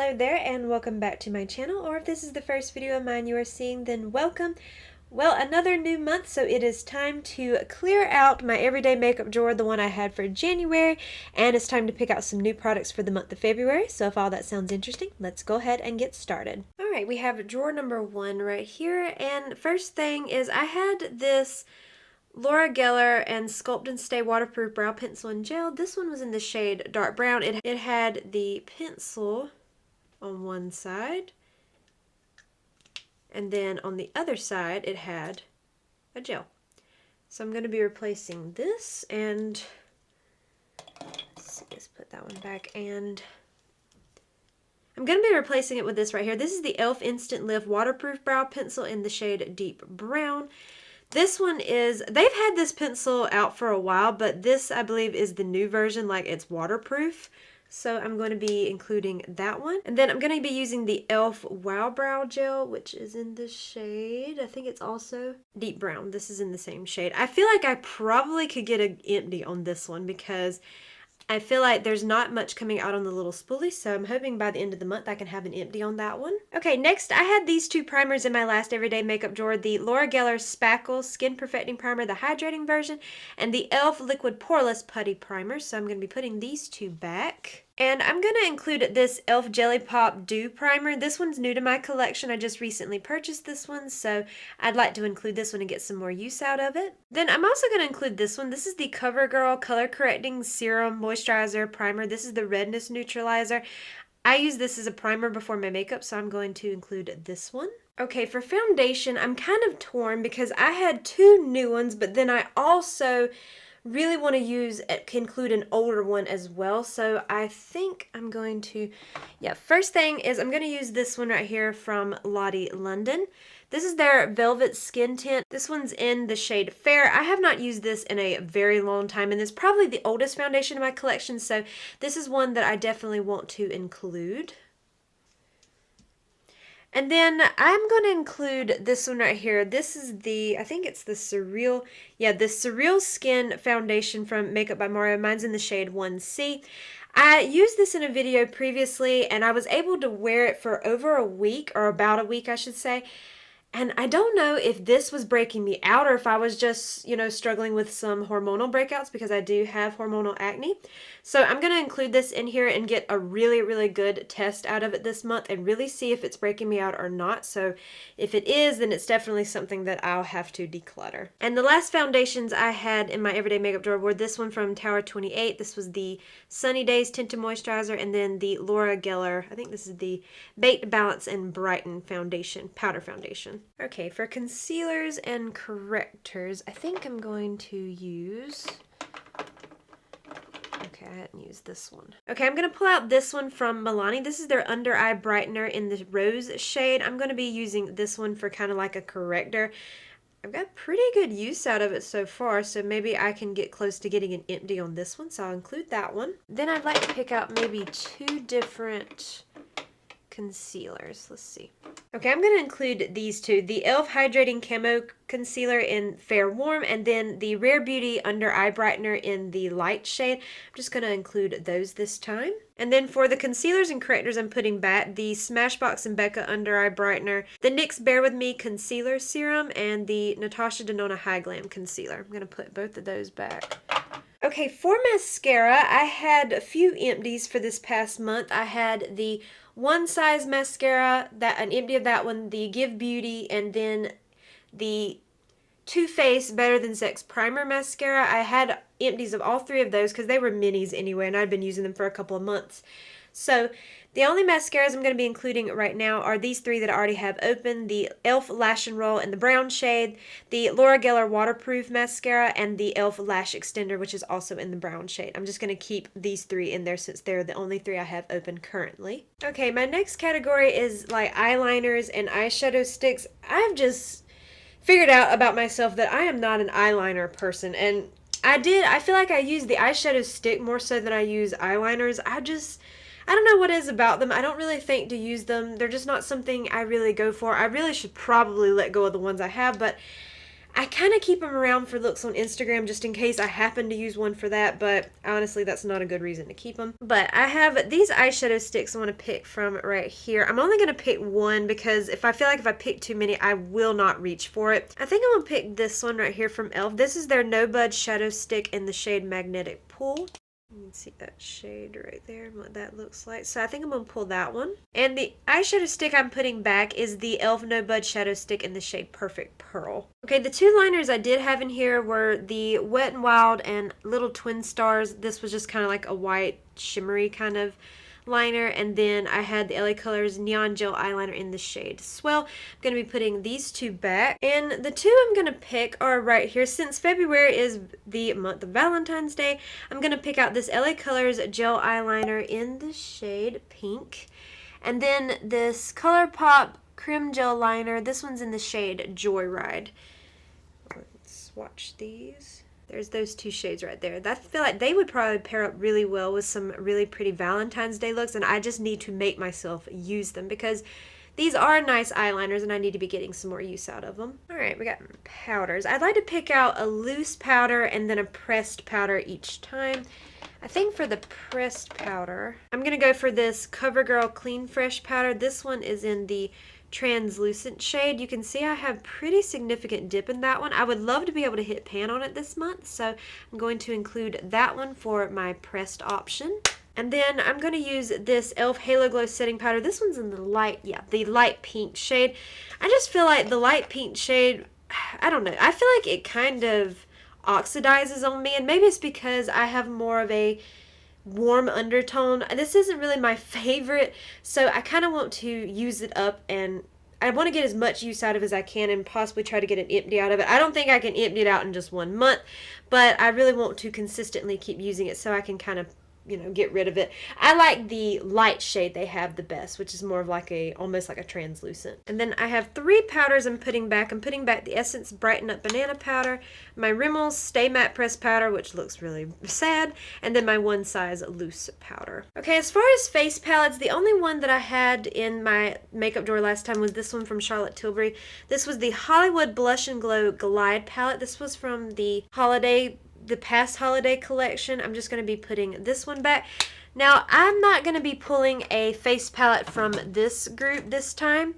Hello there and welcome back to my channel, or if this is the first video of mine you are seeing, then welcome. Well, another new month, so it is time to clear out my everyday makeup drawer, the one I had for January, and it's time to pick out some new products for the month of February. So if all that sounds interesting, let's go ahead and get started. Alright, we have drawer number 1 right here, and first thing is I had this Laura Geller and Sculpt and Stay Waterproof Brow Pencil in Gel. This one was in the shade Dark Brown. It had the pencil on one side, and then on the other side it had a gel. So I'm going to be replacing this, and let's put that one back, and I'm going to be replacing it with this right here. This is the e.l.f. Instant Lift Waterproof Brow Pencil in the shade Deep Brown. This one is, they've had this pencil out for a while, but this I believe is the new version, like it's waterproof. So I'm going to be including that one. And then I'm going to be using the e.l.f. Wow Brow Gel, which is in the shade, I think it's also Deep Brown. This is in the same shade. I feel like I probably could get an empty on this one because I feel like there's not much coming out on the little spoolie, so I'm hoping by the end of the month I can have an empty on that one. Okay, next I had these two primers in my last everyday makeup drawer, the Laura Geller Spackle Skin Perfecting Primer, the hydrating version, and the e.l.f. Liquid Poreless Putty Primer, so I'm going to be putting these two back. And I'm going to include this e.l.f. Jelly Pop Dew Primer. This one's new to my collection. I just recently purchased this one, so I'd like to include this one and get some more use out of it. Then I'm also going to include this one. This is the CoverGirl Color Correcting Serum Moisturizer Primer. This is the redness neutralizer. I use this as a primer before my makeup, so I'm going to include this one. Okay, for foundation, I'm kind of torn because I had two new ones, but then I also really want to include an older one as well. So I think I'm going to, first thing is I'm going to use this one right here from Lottie London. This is their Velvet Skin Tint. This one's in the shade Fair. I have not used this in a very long time, and it's probably the oldest foundation in my collection, so this is one that I definitely want to include. And then I'm going to include this one right here. This is the, I think it's the Surreal, the Surreal Skin Foundation from Makeup by Mario. Mine's in the shade 1C. I used this in a video previously, and I was able to wear it for over a week, or about a week I should say. And I don't know if this was breaking me out or if I was just, struggling with some hormonal breakouts, because I do have hormonal acne. So I'm going to include this in here and get a really, really good test out of it this month and really see if it's breaking me out or not. So if it is, then it's definitely something that I'll have to declutter. And the last foundations I had in my everyday makeup drawer were this one from Tower 28. This was the Sunny Days Tinted Moisturizer, and then the Laura Geller, I think this is the Baked Balance and Brighten Foundation, Powder Foundation. Okay, for concealers and correctors, I think I'm going to use, okay, I hadn't used this one. Okay, I'm going to pull out this one from Milani. This is their under eye brightener in the rose shade. I'm going to be using this one for kind of like a corrector. I've got pretty good use out of it so far, so maybe I can get close to getting an empty on this one, so I'll include that one. Then I'd like to pick out maybe two different concealers. Let's see. Okay, I'm going to include these two. The e.l.f. Hydrating Camo Concealer in Fair Warm, and then the Rare Beauty Under Eye Brightener in the light shade. I'm just going to include those this time. And then for the concealers and correctors, I'm putting back the Smashbox and Becca Under Eye Brightener, the NYX Bear With Me Concealer Serum, and the Natasha Denona High Glam Concealer. I'm going to put both of those back. Okay, for mascara, I had a few empties for this past month. I had the One Size mascara, an empty of that one, the Give Beauty, and then the Too Faced Better Than Sex Primer mascara. I had empties of all three of those because they were minis anyway, and I'd been using them for a couple of months. So the only mascaras I'm going to be including right now are these three that I already have open: the e.l.f. Lash and Roll in the brown shade, the Laura Geller Waterproof Mascara, and the e.l.f. Lash Extender, which is also in the brown shade. I'm just going to keep these three in there since they're the only three I have open currently. Okay, my next category is like eyeliners and eyeshadow sticks. I've just figured out about myself that I am not an eyeliner person, and I feel like I use the eyeshadow stick more so than I use eyeliners. I don't know what it is about them. I don't really think to use them. They're just not something I really go for. I really should probably let go of the ones I have, but I kind of keep them around for looks on Instagram just in case I happen to use one for that, but honestly, that's not a good reason to keep them. But I have these eyeshadow sticks I want to pick from right here. I'm only going to pick one because if I feel like if I pick too many, I will not reach for it. I think I'm going to pick this one right here from e.l.f. This is their No Bud Shadow Stick in the shade Magnetic Pull. You can see that shade right there and what that looks like. So I think I'm going to pull that one. And the eyeshadow stick I'm putting back is the e.l.f. No Bud Shadow Stick in the shade Perfect Pearl. Okay, the two liners I did have in here were the Wet n Wild and Little Twin Stars. This was just kind of like a white shimmery kind of liner, and then I had the LA Colors Neon Gel Eyeliner in the shade Swell. I'm going to be putting these two back, and the two I'm going to pick are right here. Since February is the month of Valentine's Day, I'm going to pick out this LA Colors Gel Eyeliner in the shade Pink, and then this ColourPop Creme Gel Liner. This one's in the shade Joyride. Let's swatch these. There's those two shades right there. I feel like they would probably pair up really well with some really pretty Valentine's Day looks, and I just need to make myself use them because these are nice eyeliners and I need to be getting some more use out of them. Alright, we got powders. I'd like to pick out a loose powder and then a pressed powder each time. I think for the pressed powder, I'm going to go for this CoverGirl Clean Fresh powder. This one is in the translucent shade. You can see I have pretty significant dip in that one. I would love to be able to hit pan on it this month, so I'm going to include that one for my pressed option. And then I'm going to use this e.l.f. Halo Glow setting powder. This one's in the light pink shade. I just feel like the light pink shade, I don't know, I feel like it kind of oxidizes on me, and maybe it's because I have more of a warm undertone. This isn't really my favorite, so I kind of want to use it up, and I want to get as much use out of it as I can and possibly try to get an empty out of it. I don't think I can empty it out in just 1 month, but I really want to consistently keep using it so I can kind of, you know, get rid of it. I like the light shade they have the best, which is more of like almost like a translucent. And then I have 3 powders I'm putting back. I'm putting back the Essence Brighten Up Banana powder, my Rimmel's Stay Matte Press powder, which looks really sad, and then my One Size Loose powder. Okay, as far as face palettes, the only one that I had in my makeup drawer last time was this one from Charlotte Tilbury. This was the Hollywood Blush and Glow Glide palette. This was from the past holiday collection. I'm just going to be putting this one back. Now, I'm not going to be pulling a face palette from this group this time.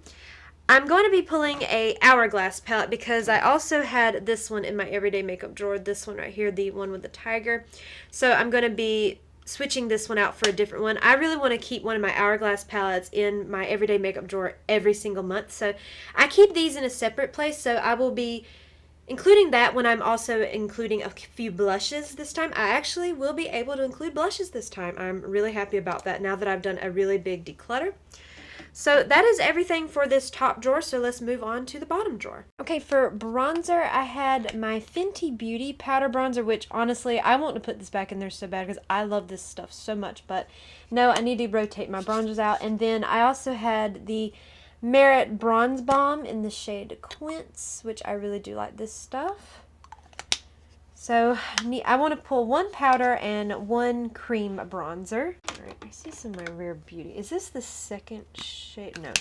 I'm going to be pulling a Hourglass palette because I also had this one in my everyday makeup drawer. This one right here, the one with the tiger. So I'm going to be switching this one out for a different one. I really want to keep one of my Hourglass palettes in my everyday makeup drawer every single month. So I keep these in a separate place, so I will be including that when I'm also including a few blushes this time. I actually will be able to include blushes this time. I'm really happy about that now that I've done a really big declutter. So that is everything for this top drawer, so let's move on to the bottom drawer. Okay, for bronzer, I had my Fenty Beauty powder bronzer, which honestly, I want to put this back in there so bad because I love this stuff so much, but no, I need to rotate my bronzers out. And then I also had the Merit Bronze Balm in the shade Quince, which I really do like this stuff. So I want to pull 1 powder and 1 cream bronzer. All right, I see some of my Rare Beauty. Is this the second shade? No.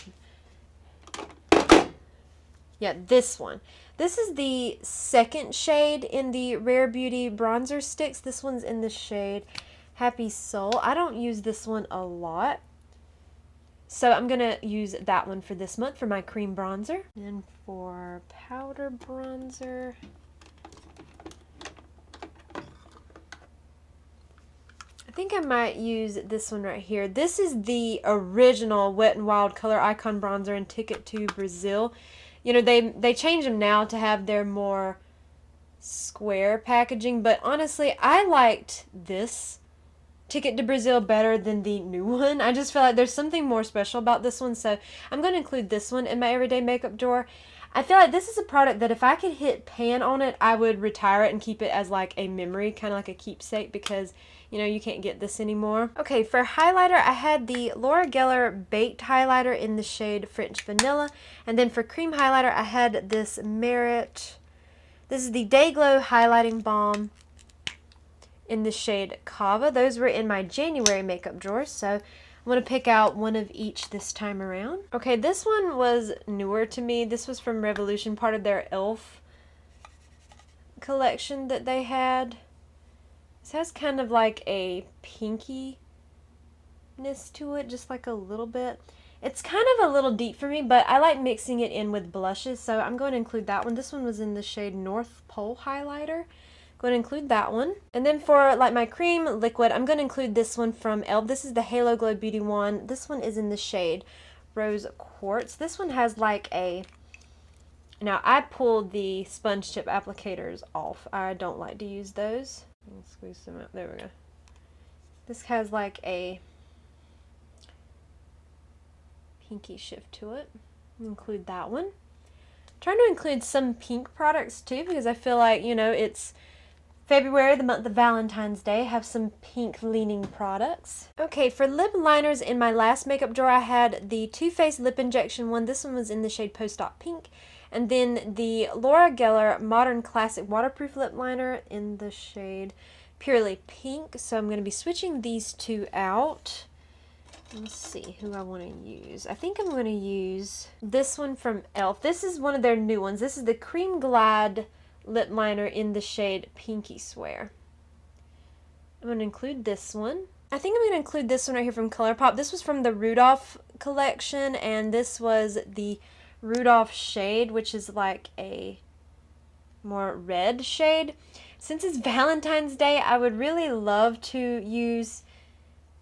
Yeah, this one. This is the second shade in the Rare Beauty bronzer sticks. This one's in the shade Happy Soul. I don't use this one a lot, so I'm going to use that one for this month for my cream bronzer. And for powder bronzer, I think I might use this one right here. This is the original Wet n Wild Color Icon Bronzer in Ticket to Brazil. You know, they change them now to have their more square packaging, but honestly, I liked this Ticket to Brazil better than the new one. I just feel like there's something more special about this one, so I'm going to include this one in my everyday makeup drawer. I feel like this is a product that if I could hit pan on it, I would retire it and keep it as like a memory, kind of like a keepsake, because you know, you can't get this anymore. Okay, for highlighter, I had the Laura Geller Baked Highlighter in the shade French Vanilla. And then for cream highlighter, I had this Merit, this is the Day Glow Highlighting Balm in the shade Kava. Those were in my January makeup drawer, so I'm going to pick out one of each this time around. Okay, this one was newer to me. This was from Revolution, part of their e.l.f. collection that they had. This has kind of like a pinkiness to it, just like a little bit. It's kind of a little deep for me, but I like mixing it in with blushes, so I'm going to include that one. This one was in the shade North Pole Highlighter. Going to include that one. And then for like my cream liquid, I'm going to include this one from e.l.f. This is the Halo Glow Beauty one. This one is in the shade Rose Quartz. This one has like a... Now, I pulled the sponge tip applicators off. I don't like to use those. Let's squeeze them out. There we go. This has like a pinky shift to it. I'll include that one. I'm trying to include some pink products too, because I feel like, you know, it's February, the month of Valentine's Day. Have some pink leaning products. Okay, for lip liners in my last makeup drawer, I had the Too Faced Lip Injection one. This one was in the shade Post-Op Pink. And then the Laura Geller Modern Classic Waterproof Lip Liner in the shade Purely Pink. So I'm going to be switching these two out. Let's see who I want to use. I think I'm going to use this one from e.l.f. This is one of their new ones. This is the Cream Glide Lip Liner in the shade Pinky Swear. I'm going to include this one. I think I'm going to include this one right here from ColourPop. This was from the Rudolph collection, and this was the Rudolph shade, which is like a more red shade. Since it's Valentine's Day, I would really love to use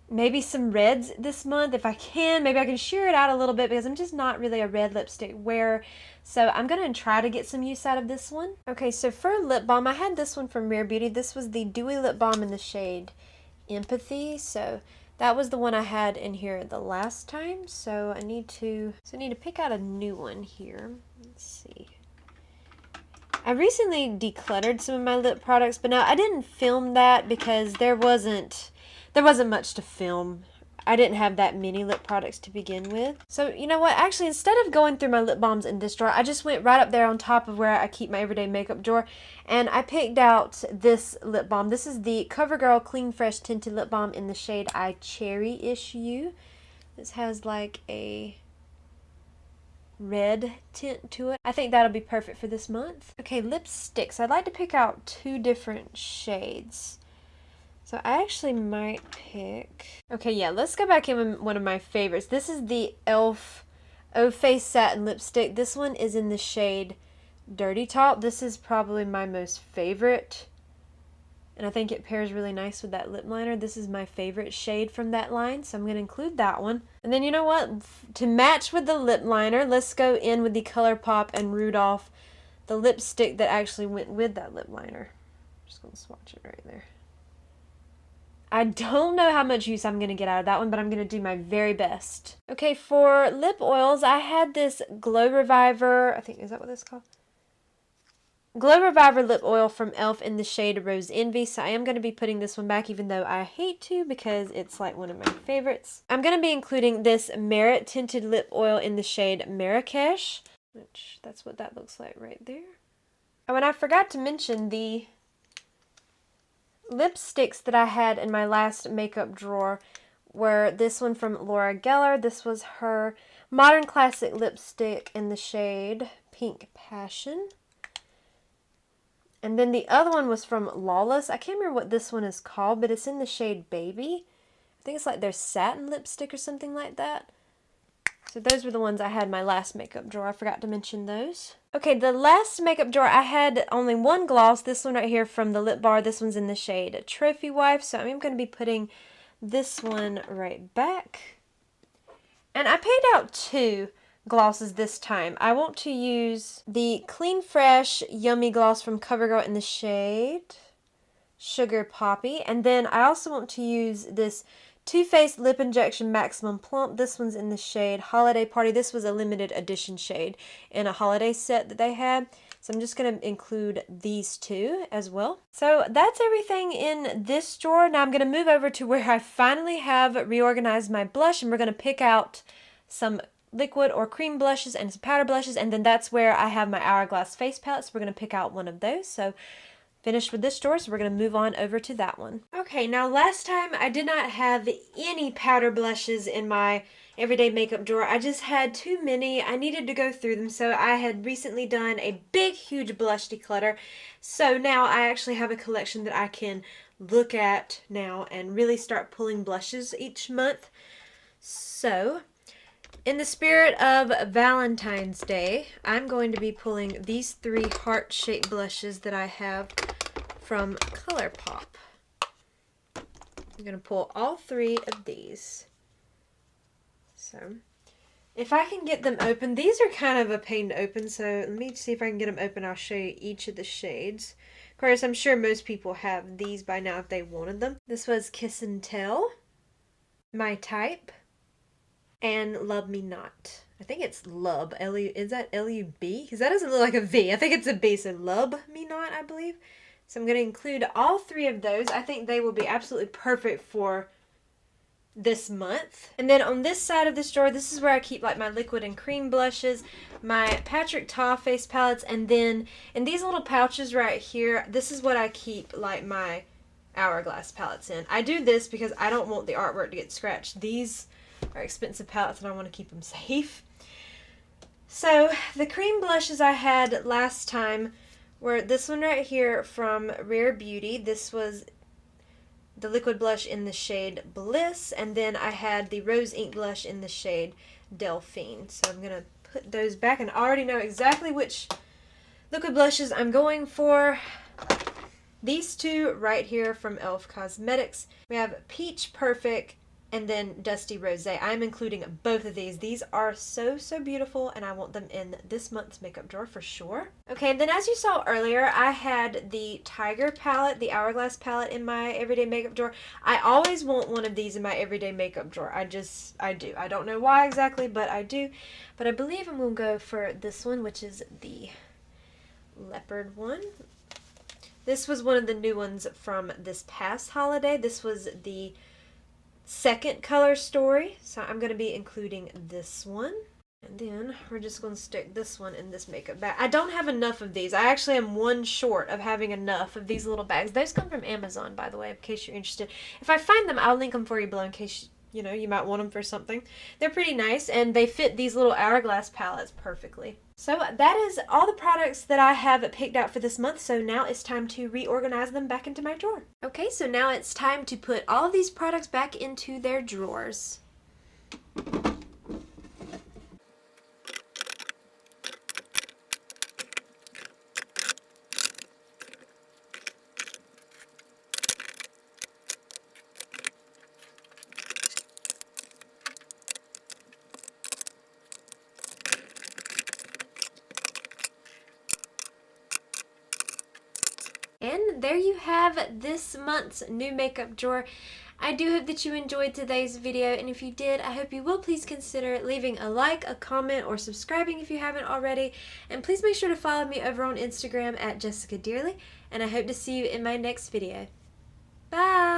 maybe some reds this month if I can. Maybe I can sheer it out a little bit because I'm just not really a red lipstick wearer. So I'm going to try to get some use out of this one. Okay, so for lip balm, I had this one from Rare Beauty. This was the Dewy Lip Balm in the shade Empathy. So that was the one I had in here the last time. So I need to pick out a new one here. Let's see. I recently decluttered some of my lip products, but now I didn't film that because there wasn't much to film. I didn't have that many lip products to begin with. So, you know what? Actually, instead of going through my lip balms in this drawer, I just went right up there on top of where I keep my everyday makeup drawer, and I picked out this lip balm. This is the CoverGirl Clean Fresh Tinted Lip Balm in the shade I Cherry-ish You. This has like a red tint to it. I think that'll be perfect for this month. Okay, lipsticks. I'd like to pick out two different shades. So I actually might pick... Okay, yeah, let's go back in with one of my favorites. This is the e.l.f. O Face Satin Lipstick. This one is in the shade Dirty Talk. This is probably my most favorite. And I think it pairs really nice with that lip liner. This is my favorite shade from that line, so I'm going to include that one. And then you know what? To match with the lip liner, let's go in with the ColourPop and Rudolph, the lipstick that actually went with that lip liner. I'm just going to swatch it right there. I don't know how much use I'm going to get out of that one, but I'm going to do my very best. Okay, for lip oils, I had this Glow Reviver, I think, is that what this is called? Glow Reviver lip oil from e.l.f. in the shade Rose Envy. So I am going to be putting this one back, even though I hate to because it's like one of my favorites. I'm going to be including this Merit tinted lip oil in the shade Marrakesh, which that's what that looks like right there. Oh, and I forgot to mention the lipsticks that I had in my last makeup drawer were this one from Laura Geller. This was her Modern Classic lipstick in the shade Pink Passion. And then the other one was from Lawless. I can't remember what this one is called, but it's in the shade Baby. I think it's like their satin lipstick or something like that. So those were the ones I had in my last makeup drawer. I forgot to mention those. Okay, the last makeup drawer, I had only one gloss. This one right here from the Lip Bar. This one's in the shade Trophy Wife. So I'm going to be putting this one right back. And I picked out two glosses this time. I want to use the Clean Fresh Yummy Gloss from CoverGirl in the shade Sugar Poppy. And then I also want to use this Too Faced Lip Injection Maximum Plump. This one's in the shade Holiday Party. This was a limited edition shade in a holiday set that they had. So I'm just going to include these two as well. So that's everything in this drawer. Now I'm going to move over to where I finally have reorganized my blush, and we're going to pick out some liquid or cream blushes and some powder blushes, and then that's where I have my Hourglass face palette, so we're going to pick out one of those. So finished with this drawer, so we're going to move on over to that one. Okay, now last time I did not have any powder blushes in my everyday makeup drawer. I just had too many. I needed to go through them, so I had recently done a big, huge blush declutter. So now I actually have a collection that I can look at now and really start pulling blushes each month. So, in the spirit of Valentine's Day, I'm going to be pulling these 3 heart-shaped blushes that I have from ColourPop. I'm going to pull all 3 of these. So, if I can get them open, these are kind of a pain to open, so let me see if I can get them open. I'll show you each of the shades. Of course, I'm sure most people have these by now if they wanted them. This was Kiss and Tell, My Type, and Love Me Not. I think it's Lub. Is that L-U-B? Because that doesn't look like a V. I think it's a B, so Love Me Not, I believe. So I'm going to include all 3 of those. I think they will be absolutely perfect for this month. And then on this side of this drawer, this is where I keep like my liquid and cream blushes, my Patrick Ta face palettes, and then in these little pouches right here, this is what I keep like my Hourglass palettes in. I do this because I don't want the artwork to get scratched. These are expensive palettes and I want to keep them safe. So the cream blushes I had last time were this one right here from Rare Beauty. This was the liquid blush in the shade Bliss, and then I had the rose ink blush in the shade Delphine. So I'm going to put those back, and I already know exactly which liquid blushes I'm going for. These 2 right here from e.l.f. Cosmetics. We have Peach Perfect and then Dusty Rosé. I'm including both of these. These are so, so beautiful, and I want them in this month's makeup drawer for sure. Okay, and then as you saw earlier, I had the Tiger palette, the Hourglass palette in my everyday makeup drawer. I always want one of these in my everyday makeup drawer. I do. I don't know why exactly, but I do. But I believe I'm going to go for this one, which is the leopard one. This was one of the new ones from this past holiday. This was the second color story, so I'm going to be including this one. And then we're just going to stick this one in this makeup bag. I don't have enough of these. I actually am one short of having enough of these little bags. Those come from Amazon, by the way, in case you're interested. If I find them, I'll link them for you below in case you might want them for something. They're pretty nice, and they fit these little Hourglass palettes perfectly. So that is all the products that I have picked out for this month, so now it's time to reorganize them back into my drawer. Okay, so now it's time to put all of these products back into their drawers. And there you have this month's new makeup drawer. I do hope that you enjoyed today's video, and if you did, I hope you will please consider leaving a like, a comment, or subscribing if you haven't already. And please make sure to follow me over on Instagram at Jessica Dearly, and I hope to see you in my next video. Bye!